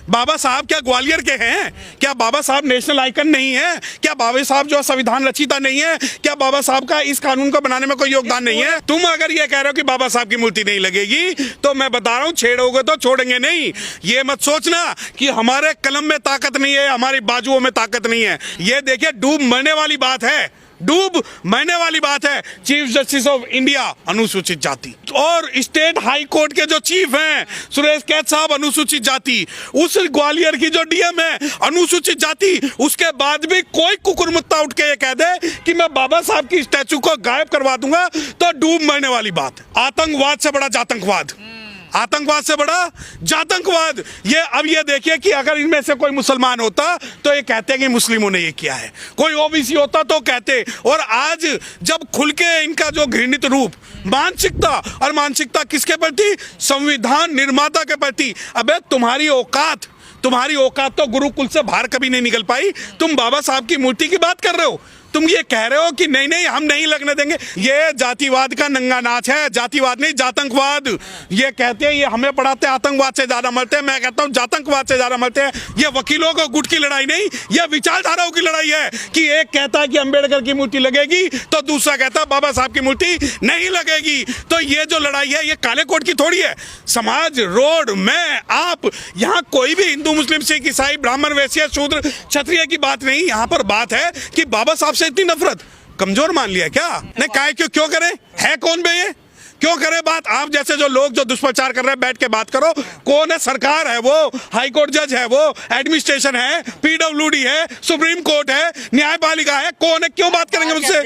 बाबा साहब क्या ग्वालियर के हैं? क्या बाबा साहब नेशनल आइकन नहीं है? क्या बाबा साहब जो संविधान रचिता नहीं है? क्या बाबा साहब का इस कानून को बनाने में कोई योगदान नहीं है? तुम अगर ये कह रहे हो कि बाबा साहब की मूर्ति नहीं लगेगी, तो मैं बता रहा हूं, छेड़ोगे तो छोड़ेंगे नहीं। ये मत सोचना कि हमारे कलम में ताकत नहीं है, हमारी बाजुओं में ताकत नहीं है। ये देखिए, डूब मरने वाली बात है, डूब मरने वाली बात है। चीफ जस्टिस ऑफ इंडिया अनुसूचित जाति, और स्टेट हाई कोर्ट के जो चीफ हैं सुरेश कैथ साहब अनुसूचित जाति, उस ग्वालियर की जो डीएम है अनुसूचित जाति, उसके बाद भी कोई कुकुरमुत्ता उठ के ये कह दे कि मैं बाबा साहब की स्टैचू को गायब करवा दूंगा, तो डूब मरने वाली बात। आतंकवाद से बड़ा जातंकवाद, आतंकवाद से बड़ा जातंकवाद। ये अब ये देखिए कि अगर इनमें से कोई मुसलमान होता तो ये कहते कि मुस्लिमों ने ये किया है, कोई ओबीसी होता तो कहते। और आज जब खुल के इनका जो घृणित रूप मानसिकता, और मानसिकता किसके प्रति? संविधान निर्माता के प्रति। अबे तुम्हारी औकात तो गुरुकुल से बाहर कभी नहीं निकल पाई। तुम बाबा साहब की मूर्ति की बात कर रहे हो, तुम ये कह रहे हो कि नहीं नहीं हम नहीं लगने देंगे। ये जातिवाद का नंगा नाच है, जातिवाद नहीं जातंकवाद। ये कहते हैं, ये हमें पढ़ाते हैं आतंकवाद से ज्यादा मरते हैं, मैं कहता हूं जातंकवाद से ज्यादा मरते हैं। ये वकीलों को गुट की लड़ाई नहीं, ये विचारधाराओं की लड़ाई है कि एक कहता है कि अंबेडकर की मूर्ति लगेगी, तो दूसरा कहता है बाबा साहब की मूर्ति नहीं लगेगी। तो ये जो लड़ाई है, ये काले कोट की थोड़ी है। समाज, रोड, मैं, आप, यहाँ कोई भी हिंदू, मुस्लिम, सिख, ईसाई, ब्राह्मण, वैश्य, शूद्र, क्षत्रिय की बात नहीं। यहाँ पर बात है कि बाबा साहब से इतनी नफरत कमजोर मान लिया क्या? नहीं, काहे क्यों करें? है कौन बे ये? क्यों करे बात? आप जैसे जो लोग जो दुष्प्रचार कर रहे हैं, बैठ के बात करो। कौन है? सरकार है वो, हाई कोर्ट जज है वो, एडमिनिस्ट्रेशन है, पीडब्ल्यूडी है, सुप्रीम कोर्ट है, न्यायपालिका है। कौन है? क्यों बात करेंगे मुझसे?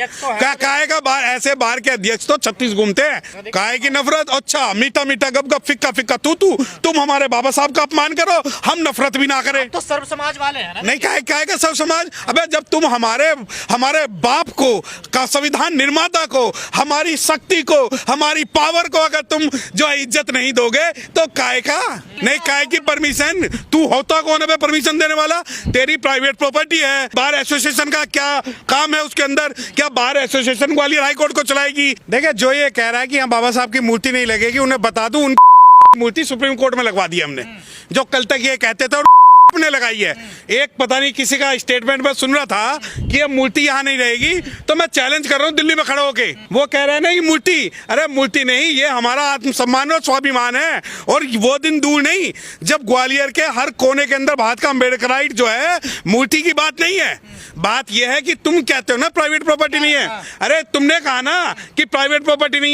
काहे का बाहर ऐसे बाहर के अध्यक्ष तो 36 घूमते हैं। काहे की नफरत? अच्छा, मीठा मीठा गप गप, फिक्का फिक्का तू तुम हमारे बाबा साहब का अपमान करो, हम नफरत भी ना करें। तो सर्व समाज वाले हैं ना? नहीं, काहे का सर्व समाज? अबे जब तुम हमारे बाप को, का संविधान निर्माता को, हमारी शक्ति को, हमारी पावर को अगर तुम जो है इज्जत नहीं दोगे, तो काहे का? नहीं, काहे की परमिशन? तू होता कौन है परमिशन देने वाला? तेरी प्राइवेट प्रॉपर्टी है। बार एसोसिएशन का क्या काम है उसके अंदर? क्या bar association Gwalior high court को चलाएगी? देखिए, जो ये कह रहा है कि यहाँ बाबा साहब की मूर्ति नहीं लगेगी, उन्हें बता दूं, उनकी मूर्ति सुप्रीम कोर्ट में लगवा दी हमने। जो कल तक ये कहते थे ने लगाई है। एक पता नहीं किसी का स्टेटमेंट में सुन रहा था कि ये मूर्ति यहाँ नहीं रहेगी, तो मैं चैलेंज कर रहा हूँ दिल्ली में खड़ा होके। वो कह रहे हैं ना कि मूर्ति, अरे मूर्ति नहीं, ये हमारा आत्मसम्मान और स्वाभिमान है। और वो दिन दूर नहीं जब ग्वालियर के हर कोने के अंदर भारत का अम्बेडकराइट जो है, मूर्ति की बात नहीं है। बात यह है कि तुम कहते हो ना प्राइवेट प्रॉपर्टी नहीं है। अरे तुमने कहा ना कि प्राइवेट प्रॉपर्टी नहीं